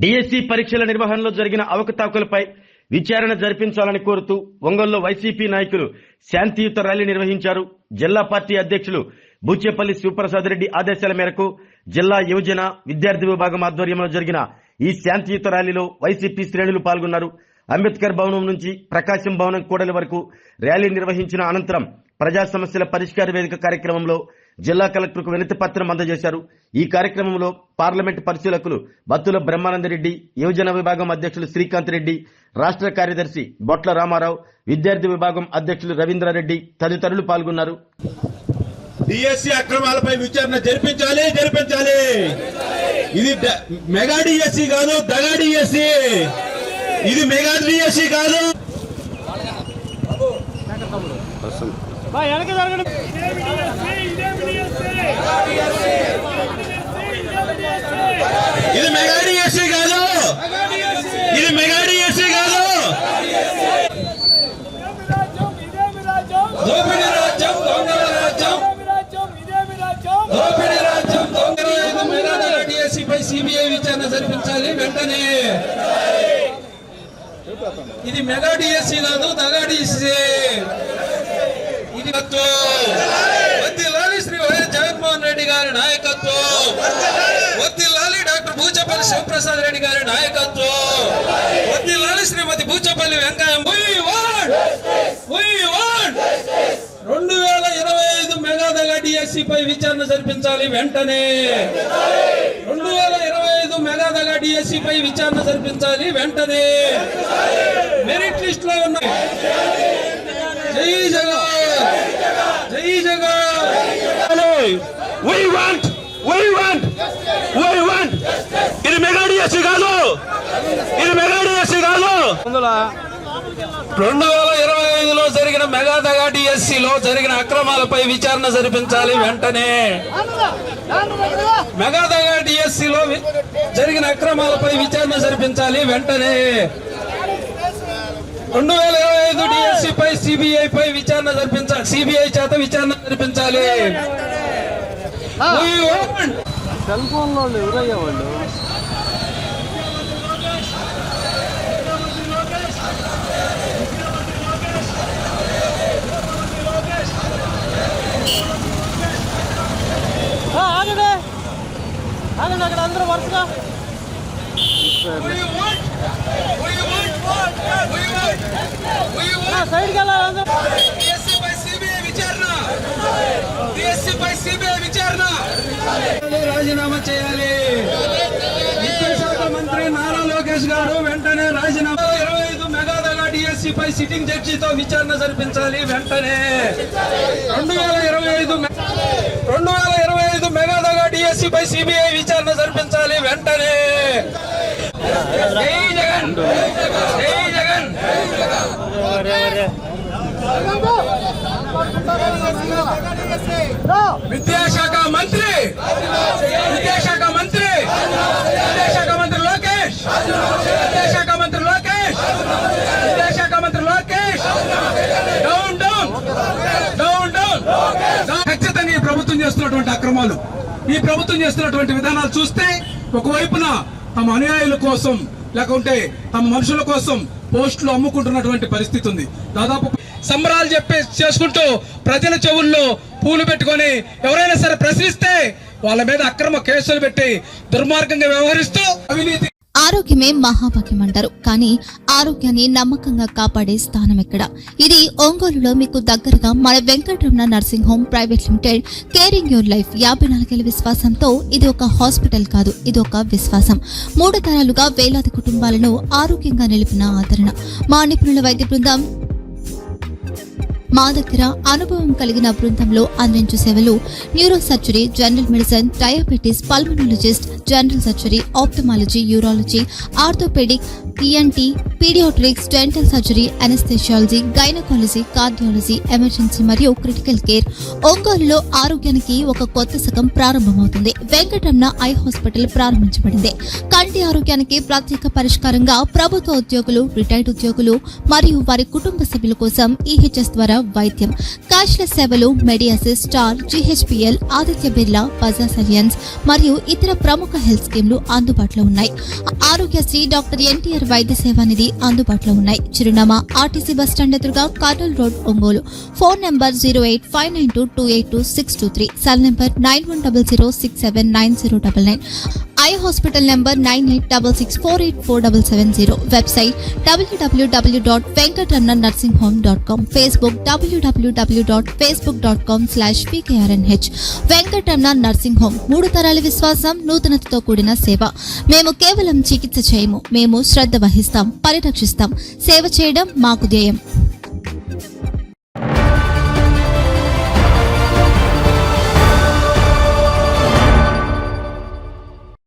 DSC పరీక్షల నిర్వహణలో జరిగిన అవకతవకలపై విచారణ జరిపించాలని కోరుతూ ఒంగోలులో వైసీపీ నాయకులు శాంతియుత ర్యాలీ నిర్వహించారు. జిల్లా పార్టీ అధ్యక్షులు బూచేపల్లి శివప్రసాద్ రెడ్డి ఆదేశాల మేరకు జిల్లా యువజన విద్యార్థి విభాగం ఆధ్వర్యంలో జరిగిన ఈ శాంతియుత ర్యాలీలో వైసీపీ శ్రేణులు పాల్గొన్నారు. అంబేద్కర్ భవనం నుంచి ప్రకాశం భవనం కూడలి వరకు ర్యాలీ నిర్వహించిన అనంతరం ప్రజా సమస్యల పరిష్కార వేదిక కార్యక్రమంలో జిల్లా కలెక్టర్కు వినతి పత్రం అందజేశారు. ఈ కార్యక్రమంలో పార్లమెంట్ పరిశీలకులు బత్తుల బ్రహ్మానందరెడ్డి, యువజన విభాగం అధ్యక్షులు శ్రీకాంత్ రెడ్డి, రాష్ట్ర కార్యదర్శి బొట్ల రామారావు, విద్యార్థి విభాగం అధ్యక్షులు రవీంద్రారెడ్డి తదితరులు పాల్గొన్నారు. డిఎస్సి అక్రమాలపై విచారణ జరిపించాలి. ఇది మెగా డిఎస్సి కాదు, దగా డిఎస్సి. ఇది మెగా డిఎస్సి కాదు. ఇది మెగా డిఎస్సి కాదు. ఇది మెగా డిఎస్సి కాదు. దోపిడీ రాజ్యం, దొంగల రాజ్యం, దోపిడీ రాజ్యం, దొంగల రాజ్యం. మెగా డిఎస్సిపై సిబిఐ విచారణ జరిపించాలి వెంటనే. ఇది మెగా డిఎస్సి కాదు, దగా డిఎస్సి. ఇది వద్దిల్లాలి శ్రీ వైఎస్ జగన్మోహన్ రెడ్డి గారి నాయకత్వం. వద్దిల్లాలి డాక్టర్ బూచేపల్లి శివప్రసాద్ రెడ్డి గారి నాయకత్వం. వద్దిల్లాలి శ్రీమతి బూచేపల్లి వెంకయ్య. 2025 మెగా దగా డిఎస్సిపై విచారణ జరిపించాలి వెంటనే. 2025 మెగా దగా డిఎస్సిపై విచారణ జరిపించాలి వెంటనే. మెరిట్ లిస్ట్ లో ఉన్నాయి. జై జగన్, జై జగన్. ఇది మెగా డిఎస్సి కాదు, ఇది మెగా డిఎస్సి కాదు. 2025లో జరిగిన మెగా దగా డిఎస్సిలో జరిగిన అక్రమాలపై విచారణ జరిపించాలి వెంటనే. మెగా దగా డిఎస్సిలో జరిగిన అక్రమాలపై విచారణ జరిపించాలి వెంటనే. 2025 డిఎస్సిపై సిబిఐ పై విచారణ జరిపించాలి. సిబిఐ చేత విచారణ జరిపించాలి. సెల్ ఫోన్ లో ఎవరయ్యా వాళ్ళు? ఆగండి అక్కడ అందరూ వరుసగా సైడ్కి వెళ్ళాలి అందరూ. రాజీనామా చేయాలి. విద్యాశాఖ మంత్రి నారా లోకేష్ గారు వెంటనే రాజీనామా. 2025 మెగా దగా డిఎస్సిపై సిట్టింగ్ జడ్జితో విచారణ జరిపించాలి వెంటనే. 2025 మెగా దగా డిఎస్సిపై సిబిఐ విచారణ జరిపించాలి వెంటనే. జై జగన్, జై జగన్. విద్యాశాఖ మంత్రి, విద్యాశాఖ మంత్రి, విద్యాశాఖ మంత్రి లోకేష్, విద్యాశాఖ మంత్రి లోకేష్, విద్యాశాఖ మంత్రి Lokesh. Down down down down. ఖచ్చితంగా ఈ ప్రభుత్వం చేస్తున్నటువంటి అక్రమాలు, ఈ ప్రభుత్వం చేస్తున్నటువంటి విధానాలు చూస్తే ఒకవైపున తమ అనుయాయుల కోసం లేకుంటే తమ మనుషుల కోసం పోస్టులు అమ్ముకుంటున్నటువంటి పరిస్థితి ఉంది. దాదాపు సంబరాలు చేసుకుంటూ ప్రజల చెవుల్లో పూలు పెట్టుకొని ఎవరైనా సరే ప్రశ్నిస్తే వాళ్ళ మీద అక్రమ కేసులు పెట్టి దుర్మార్గంగా వ్యవహరిస్తూ అవినీతి. ఆరోగ్యమే మహాభాగ్యం అంటారు, కానీ ఆరోగ్యాన్ని నమ్మకంగా కాపాడే స్థానం ఎక్కడ? ఇది ఒంగోలులో మీకు దగ్గరగా మన Venkataramana nursing home private limited. Caring your life 54 ఏళ్ల విశ్వాసంతో ఇది ఒక హాస్పిటల్ కాదు, ఇది ఒక విశ్వాసం. 3 తరాలుగా వేలాది కుటుంబాలను ఆరోగ్యంగా నిలిపిన ఆదరణ. మా నిపుణుల వైద్య బృందం మా దగ్గర అనుభవం కలిగిన బృందంలో అందించే సేవలు neuro surgery, general medicine, diabetes, pulmonologist, general surgery, ophthalmology, urology, orthopaedic, ENT, paediatrics, dental surgery, anaesthesiology, gynaecology, cardiology, emergency మరియు క్రిటికల్ కేర్. ఒంగోలులో ఆరోగ్యానికి ఒక కొత్త శకం ప్రారంభమవుతుంది. వెంకటరమణ ఐ హాస్పిటల్ ప్రారంభించబడింది. కంటి ఆరోగ్యానికి ప్రత్యేక పరిష్కారంగా ప్రభుత్వ ఉద్యోగులు, రిటైర్డ్ ఉద్యోగులు మరియు వారి కుటుంబ సభ్యుల కోసం ఈహెచ్ఎస్ ద్వారా వైద్యం, క్యాష్లెస్ సేవలు Mediassist, Star, GHPL, Aditya Birla, Bajaj Allianz మరియు ఇతర ప్రముఖ హెల్త్ స్కీమ్లు అందుబాటులో ఉన్నాయి. ఆరోగ్యశ్రీ, డాక్టర్ ఎన్టీఆర్ వైద్య సేవా నిధి అందుబాటులో ఉన్నాయి. చిరునామా ఆర్టీసీ బస్టాండ్ ఎదురుగా, Kurnool road, Ongole. Phone number 08592282623, cell number 9100679099. Eye hospital number 9866484770. Website www.venkatramanursing.com. Facebook www.facebook.com/pkrnh. Venkataramana nursing home, 3 తరాల విశ్వాసం, నూతనతతో కూడిన సేవ. మేము కేవలం చికిత్స చేయము, మేము శ్రద్ధ వహిస్తాం, పరిరక్షిస్తాం. సేవ చేయడం మాకు ధ్యేయం.